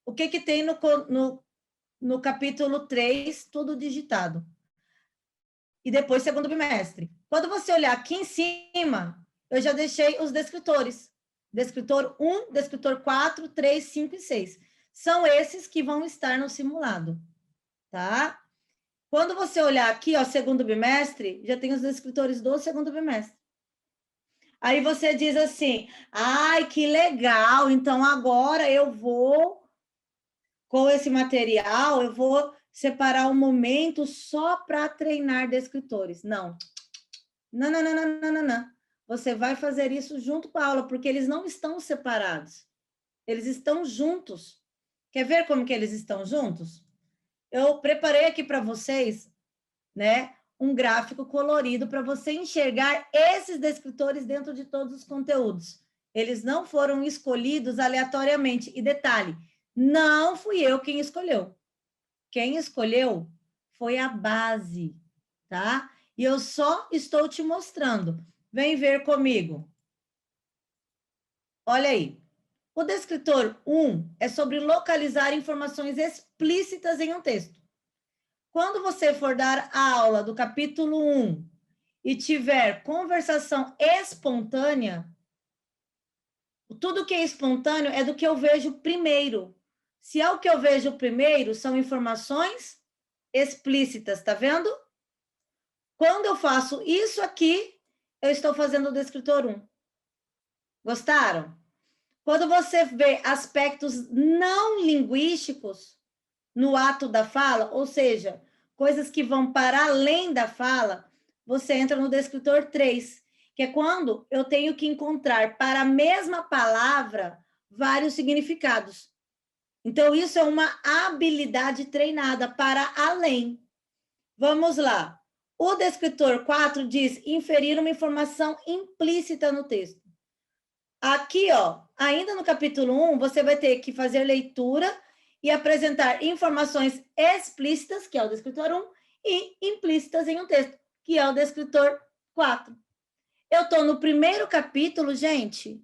o que tem no capítulo 3, tudo digitado. E depois, segundo bimestre. Quando você olhar aqui em cima, eu já deixei os descritores. Descritor 1, descritor 4, 3, 5 e 6. São esses que vão estar no simulado, tá? Quando você olhar aqui, ó, segundo bimestre, já tem os descritores do segundo bimestre. Aí você diz assim, ai, que legal, então agora eu vou, com esse material, eu vou separar um momento só para treinar descritores. Não. Não, não, não, não, não, não, não. Você vai fazer isso junto com a aula, porque eles não estão separados. Eles estão juntos. Quer ver como que eles estão juntos? Eu preparei aqui para vocês, né, um gráfico colorido para você enxergar esses descritores dentro de todos os conteúdos. Eles não foram escolhidos aleatoriamente. E detalhe, não fui eu quem escolheu. Quem escolheu foi a base, tá? E eu só estou te mostrando. Vem ver comigo. Olha aí. O descritor 1 é sobre localizar informações explícitas em um texto. Quando você for dar a aula do capítulo 1 e tiver conversação espontânea, tudo que é espontâneo é do que eu vejo primeiro. Se é o que eu vejo primeiro, são informações explícitas, tá vendo? Quando eu faço isso aqui, eu estou fazendo o descritor 1. Gostaram? Quando você vê aspectos não linguísticos no ato da fala, ou seja, coisas que vão para além da fala, você entra no descritor 3, que é quando eu tenho que encontrar para a mesma palavra vários significados. Então, isso é uma habilidade treinada para além. Vamos lá. O descritor 4 diz inferir uma informação implícita no texto. Aqui, ó, ainda no capítulo 1, você vai ter que fazer leitura e apresentar informações explícitas, que é o descritor 1, e implícitas em um texto, que é o descritor 4. Eu estou no primeiro capítulo, gente,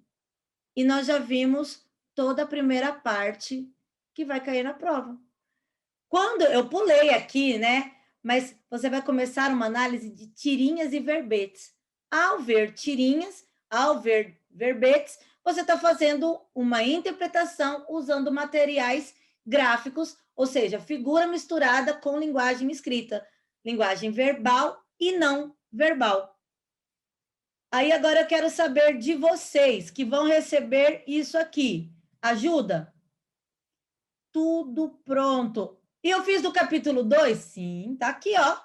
e nós já vimos toda a primeira parte que vai cair na prova. Quando eu pulei aqui, né? Mas você vai começar uma análise de tirinhas e verbetes. Ao ver tirinhas, ao ver verbetes, você está fazendo uma interpretação usando materiais gráficos, ou seja, figura misturada com linguagem escrita, linguagem verbal e não verbal. Aí agora eu quero saber de vocês que vão receber isso aqui. Ajuda? Tudo pronto. E eu fiz do capítulo 2? Sim, tá aqui, ó.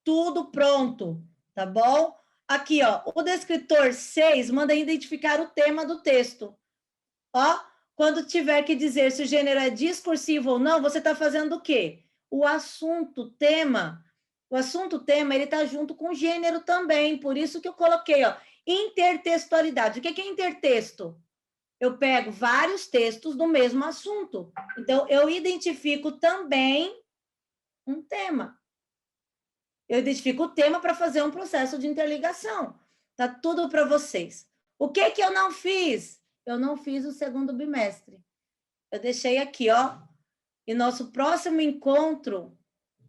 Tudo pronto, tá bom? Aqui, ó, o descritor 6 manda identificar o tema do texto. Ó, quando tiver que dizer se o gênero é discursivo ou não, você está fazendo o quê? O assunto, tema. O assunto, tema, ele está junto com o gênero também. Por isso que eu coloquei, ó, intertextualidade. O que é intertexto? Eu pego vários textos do mesmo assunto. Então, eu identifico também um tema. Eu identifico o tema para fazer um processo de interligação. Tá tudo para vocês. O que eu não fiz? Eu não fiz o segundo bimestre. Eu deixei aqui, ó. E nosso próximo encontro,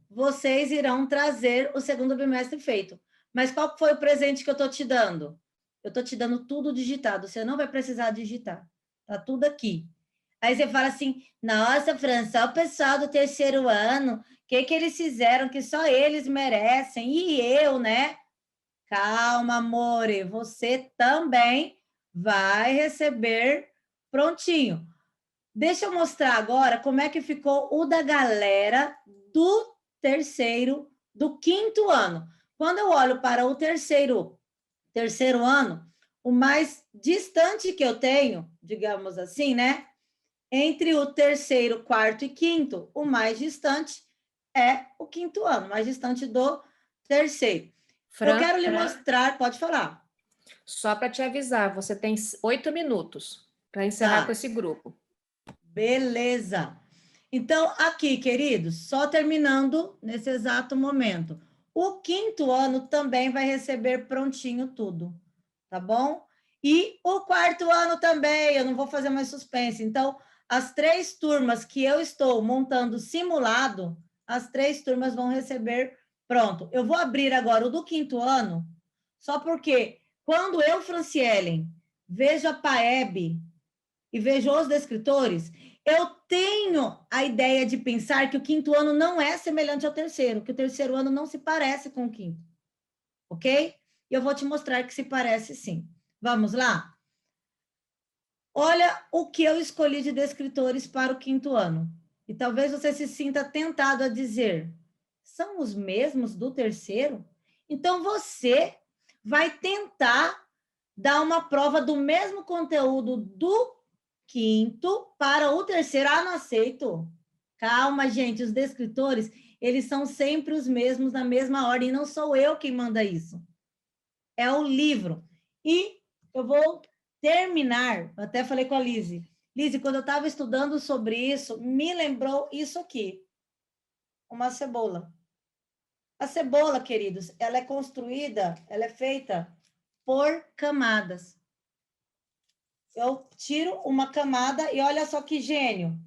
vocês irão trazer o segundo bimestre feito. Mas qual foi o presente que eu estou te dando? Eu estou te dando tudo digitado. Você não vai precisar digitar. Tá tudo aqui. Aí você fala assim, nossa, Fran, só o pessoal do terceiro ano, o que eles fizeram que só eles merecem? E eu, né? Calma, amore, você também vai receber prontinho. Deixa eu mostrar agora como é que ficou o da galera do terceiro, do quinto ano. Quando eu olho para o terceiro ano, o mais distante que eu tenho, digamos assim, né? Entre o terceiro, quarto e quinto, o mais distante é o quinto ano, mais distante do terceiro. Fran, eu quero lhe mostrar, pode falar. Só para te avisar, você tem 8 minutos para encerrar com esse grupo. Beleza. Então, aqui, queridos, só terminando nesse exato momento. O quinto ano também vai receber prontinho tudo, tá bom? E o quarto ano também, eu não vou fazer mais suspense. Então, as 3 turmas que eu estou montando simulado, as 3 turmas vão receber pronto. Eu vou abrir agora o do 5º ano, só porque quando eu, Francielen, vejo a PAEB e vejo os descritores, eu tenho a ideia de pensar que o 5º ano não é semelhante ao 3º, que o 3º ano não se parece com o 5º. Ok? E eu vou te mostrar que se parece sim. Vamos lá? Olha o que eu escolhi de descritores para o 5º ano. E talvez você se sinta tentado a dizer, são os mesmos do 3º? Então, você vai tentar dar uma prova do mesmo conteúdo do 5º para o 3º. Ah, não aceito. Calma, gente, os descritores, eles são sempre os mesmos, na mesma ordem, não sou eu quem manda isso. É o livro. E eu vou terminar, eu até falei com a Lise. Lise, quando eu estava estudando sobre isso, me lembrou isso aqui. Uma cebola. A cebola, queridos, ela é construída, ela é feita por camadas. Eu tiro uma camada e olha só que gênio.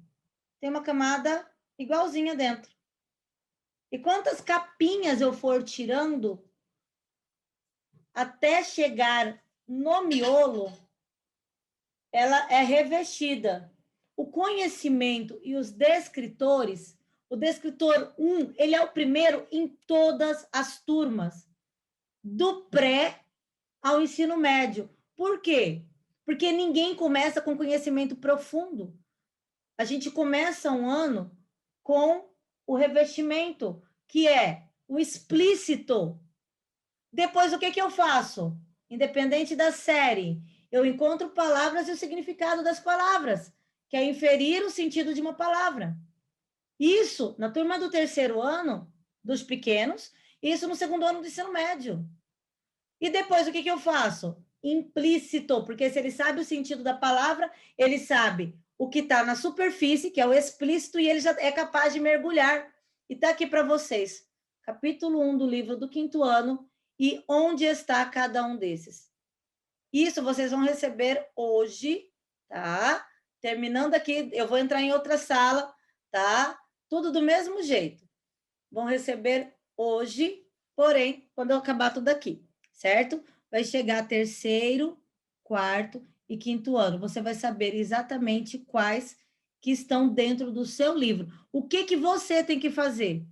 Tem uma camada igualzinha dentro. E quantas capinhas eu for tirando até chegar no miolo, ela é revestida. O conhecimento e os descritores, o descritor 1, ele é o primeiro em todas as turmas, do pré ao ensino médio. Por quê? Porque ninguém começa com conhecimento profundo. A gente começa um ano com o revestimento, que é o explícito. Depois, o que eu faço? Independente da série, eu encontro palavras e o significado das palavras, que é inferir o sentido de uma palavra. Isso na turma do 3º ano, dos pequenos, isso no 2º ano do ensino médio. E depois, o que eu faço? Implícito, porque se ele sabe o sentido da palavra, ele sabe o que está na superfície, que é o explícito, e ele já é capaz de mergulhar. E está aqui para vocês, capítulo 1 do livro do 5º ano, e onde está cada um desses. Isso vocês vão receber hoje, tá? Terminando aqui, eu vou entrar em outra sala, tá? Tudo do mesmo jeito. Vão receber hoje, porém, quando eu acabar tudo aqui, certo? Vai chegar 3º, 4º e 5º ano. Você vai saber exatamente quais que estão dentro do seu livro. O que você tem que fazer?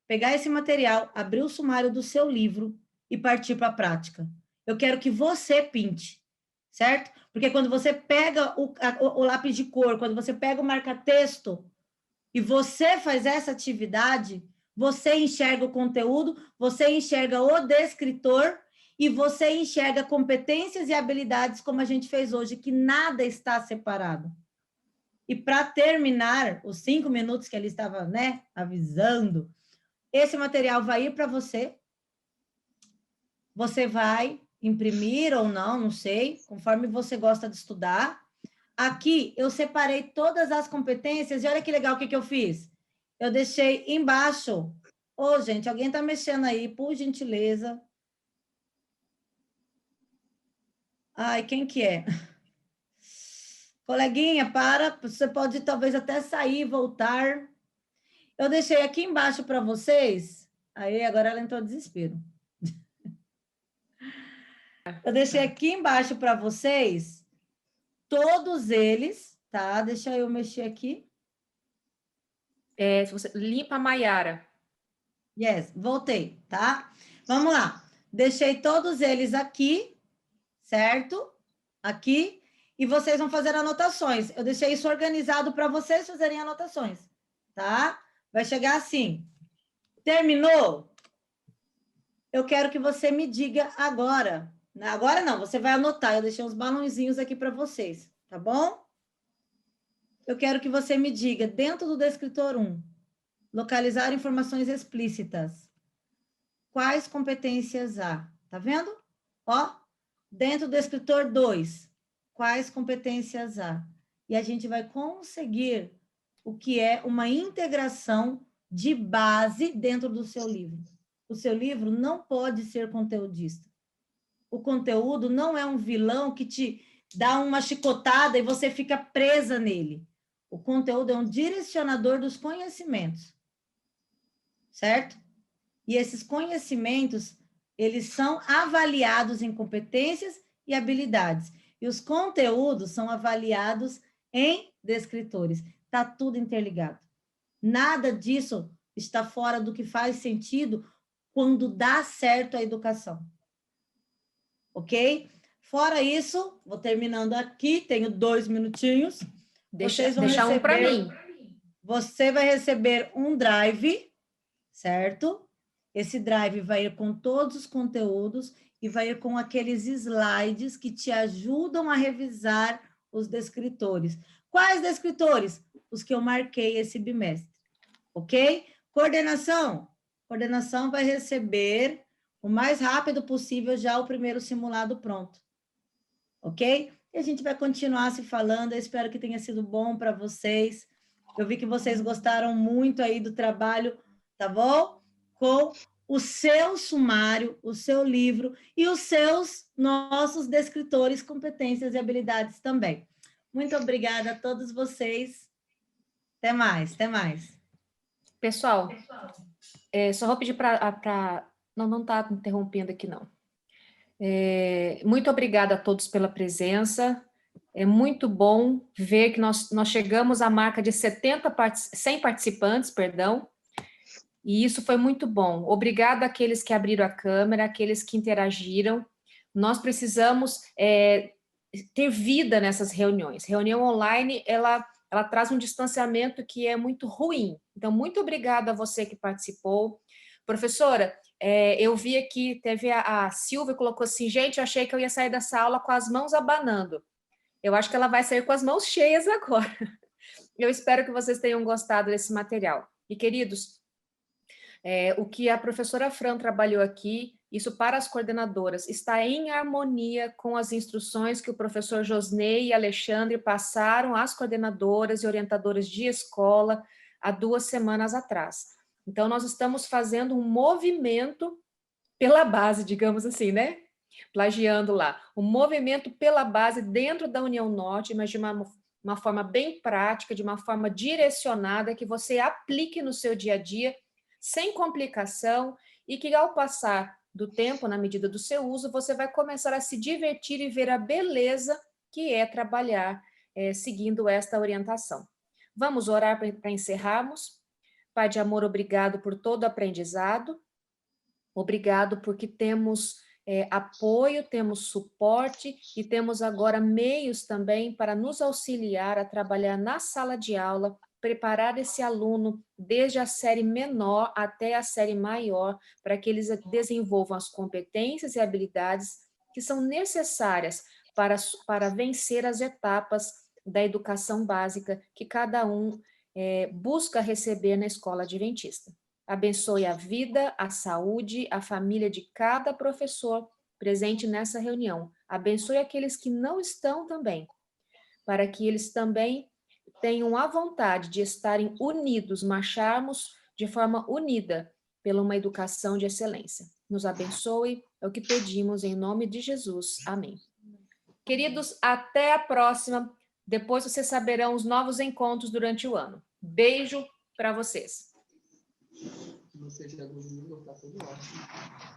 Pegar esse material, abrir o sumário do seu livro e partir para a prática. Eu quero que você pinte, certo? Porque quando você pega o lápis de cor, quando você pega o marca-texto e você faz essa atividade, você enxerga o conteúdo, você enxerga o descritor e você enxerga competências e habilidades como a gente fez hoje, que nada está separado. E para terminar, os 5 minutos que ele estava, né, avisando, esse material vai ir para você. Você vai imprimir ou não, não sei, conforme você gosta de estudar. Aqui eu separei todas as competências e olha que legal o que eu fiz. Eu deixei embaixo. Ô, gente, alguém está mexendo aí, por gentileza. Ai, quem que é? Coleguinha, para. Você pode talvez até sair e voltar. Eu deixei aqui embaixo para vocês. Aí, agora ela entrou em desespero. Eu deixei aqui embaixo para vocês todos eles, tá? Deixa eu mexer aqui. Se você limpa a Maiara. Yes, voltei, tá? Vamos lá. Deixei todos eles aqui, certo? Aqui. E vocês vão fazer anotações. Eu deixei isso organizado para vocês fazerem anotações, tá? Vai chegar assim. Terminou? Eu quero que você me diga agora. Agora não, você vai anotar. Eu deixei uns balãozinhos aqui para vocês, tá bom? Eu quero que você me diga, dentro do descritor 1, localizar informações explícitas. Quais competências há? Tá vendo? Ó, dentro do descritor 2, quais competências há? E a gente vai conseguir o que é uma integração de base dentro do seu livro. O seu livro não pode ser conteudista. o conteúdo não é um vilão que te dá uma chicotada e você fica presa nele. O conteúdo é um direcionador dos conhecimentos, certo? E esses conhecimentos, eles são avaliados em competências e habilidades. E os conteúdos são avaliados em descritores. Está tudo interligado. Nada disso está fora do que faz sentido quando dá certo a educação. Ok? Fora isso, vou terminando aqui, tenho 2 minutinhos. Vocês vão deixa um para receber, mim. você vai receber um drive, certo? Esse drive vai ir com todos os conteúdos e vai ir com aqueles slides que te ajudam a revisar os descritores. Quais descritores? Os que eu marquei esse bimestre, ok? Coordenação. Coordenação vai receber o mais rápido possível já o primeiro simulado pronto, ok? E a gente vai continuar se falando, eu espero que tenha sido bom para vocês. Eu vi que vocês gostaram muito aí do trabalho, tá bom? Com o seu sumário, o seu livro e os nossos descritores, competências e habilidades também. Muito obrigada a todos vocês. Até mais, até mais. Pessoal, só vou pedir para... Não está interrompendo aqui, não. Muito obrigada a todos pela presença. É muito bom ver que nós chegamos à marca de 100 participantes, perdão, e isso foi muito bom. Obrigada àqueles que abriram a câmera, àqueles que interagiram. Nós precisamos ter vida nessas reuniões. Reunião online, ela traz um distanciamento que é muito ruim. Então, muito obrigada a você que participou. Professora, eu vi aqui, teve a Silvia colocou assim, gente, eu achei que eu ia sair dessa aula com as mãos abanando. Eu acho que ela vai sair com as mãos cheias agora. Eu espero que vocês tenham gostado desse material. E, queridos, o que a professora Fran trabalhou aqui, isso para as coordenadoras, está em harmonia com as instruções que o professor Josnei e Alexandre passaram às coordenadoras e orientadoras de escola há 2 semanas atrás. Então, nós estamos fazendo um movimento pela base, digamos assim, né? Plagiando lá. Um movimento pela base dentro da União Norte, mas de uma forma bem prática, de uma forma direcionada, que você aplique no seu dia a dia, sem complicação, e que ao passar do tempo, na medida do seu uso, você vai começar a se divertir e ver a beleza que é trabalhar seguindo esta orientação. Vamos orar para encerrarmos. Pai de amor, obrigado por todo o aprendizado, obrigado porque temos apoio, temos suporte e temos agora meios também para nos auxiliar a trabalhar na sala de aula, preparar esse aluno desde a série menor até a série maior, para que eles desenvolvam as competências e habilidades que são necessárias para vencer as etapas da educação básica que cada um busca receber na escola adventista. Abençoe a vida, a saúde, a família de cada professor presente nessa reunião. Abençoe aqueles que não estão também, para que eles também tenham a vontade de estarem unidos, marcharmos de forma unida pela uma educação de excelência. Nos abençoe, é o que pedimos em nome de Jesus. Amém. Queridos, até a próxima. Depois vocês saberão os novos encontros durante o ano. Beijo para vocês. Você já dormiu, tá tudo ótimo.